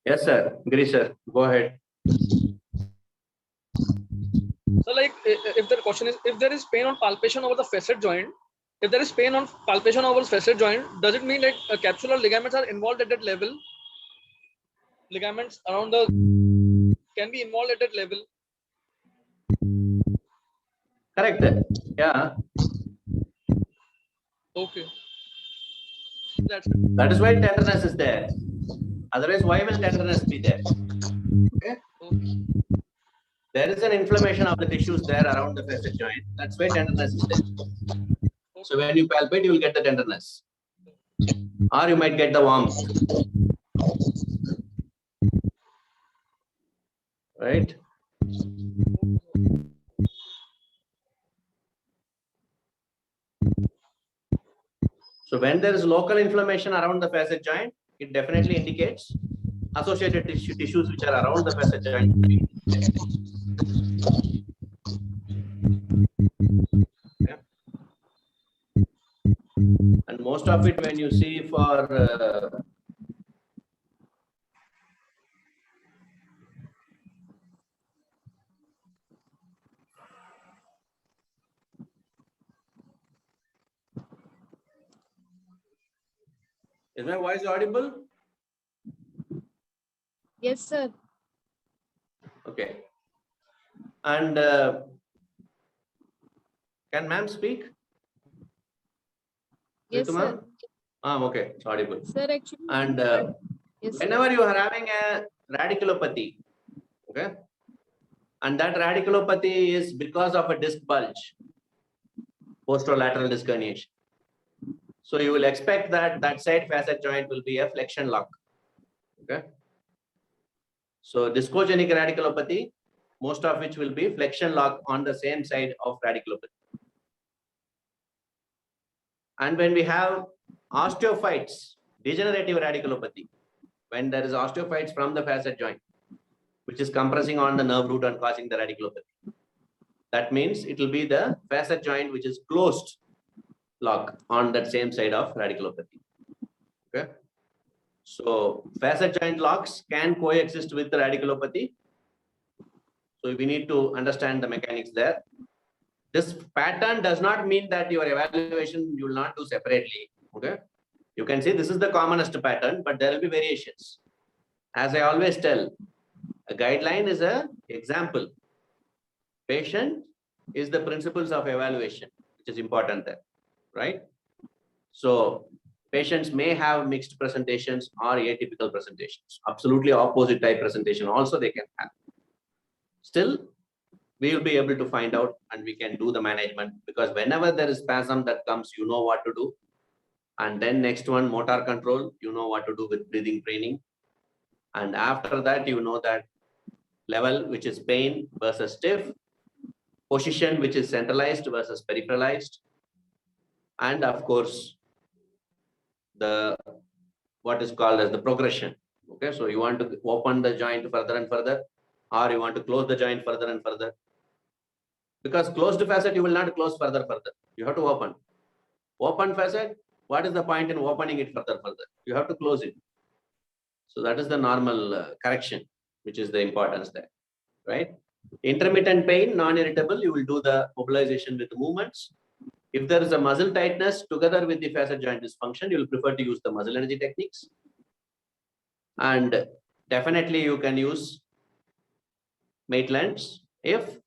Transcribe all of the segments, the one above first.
Yes, sir. Giri, sir. Go ahead. So, like, if the question is, if there is pain on palpation over the facet joint, if there is pain on palpation over the facet joint, does it mean like capsular ligaments are involved at that level? Ligaments around the can be involved at that level. Correct. Yeah. Okay. That is why tenderness is there. Otherwise, why will tenderness be there? Okay. There is an inflammation of the tissues there around the facet joint. That's why tenderness is there. So when you palpate, you will get the tenderness, or you might get the warmth. Right? So when there is local inflammation around the facet joint, it definitely indicates associated tissues which are around the facet joint. Yeah. And most of it, when you see for is my voice audible? Yes, sir. Okay. And can ma'am speak? Yes, sir. Okay, it's audible. Sir, actually. And Yes, whenever you are having a radiculopathy, okay, and that radiculopathy is because of a disc bulge, posterolateral disc herniation. So you will expect that that side facet joint will be a flexion lock. Okay. So discogenic radiculopathy, most of which will be flexion lock on the same side of radiculopathy. And when we have osteophytes, degenerative radiculopathy, when there is osteophytes from the facet joint, which is compressing on the nerve root and causing the radiculopathy, that means it will be the facet joint which is closed lock on that same side of radiculopathy. Okay. So facet joint locks can coexist with the radiculopathy. So we need to understand the mechanics there. This pattern does not mean that your evaluation you will not do separately. Okay. You can say this is the commonest pattern, but there will be variations. As I always tell, a guideline is an example. Patient is the principles of evaluation, which is important there, right? So patients may have mixed presentations or atypical presentations, absolutely opposite type presentation also they can have. Still, we will be able to find out and we can do the management, because whenever there is spasm that comes, you know what to do. And then next one, motor control, you know what to do with breathing training. And after that, you know that level, which is pain versus stiff, position, which is centralized versus peripheralized, and of course, the what is called as the progression. Okay, so you want to open the joint further and further, or you want to close the joint further and further. Because closed facet, you will not close further. You have to open. Open facet, what is the point in opening it further? You have to close it. So that is the normal correction, which is the importance there, right? Intermittent pain, non-irritable, you will do the mobilization with the movements. If there is a muscle tightness together with the facet joint dysfunction, you will prefer to use the muscle energy techniques. And definitely you can use Maitland's if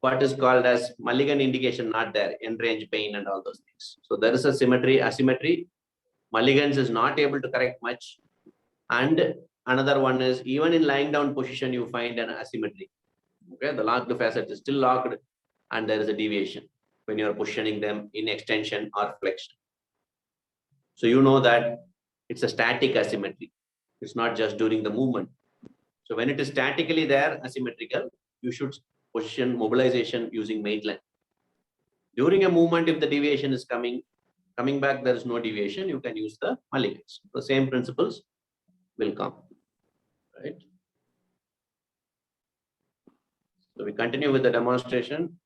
what is called as Mulligan indication not there, end range pain and all those things. So there is a asymmetry. Mulligan's is not able to correct much. And another one is even in lying down position, you find an asymmetry. Okay, the locked facet is still locked and there is a deviation when you are positioning them in extension or flexion. So you know that it's a static asymmetry. It's not just during the movement. So when it is statically there, asymmetrical, you should position mobilization using Maitland. During a movement, if the deviation is coming back, there is no deviation, you can use the Mulligan's. The same principles will come, right? So we continue with the demonstration.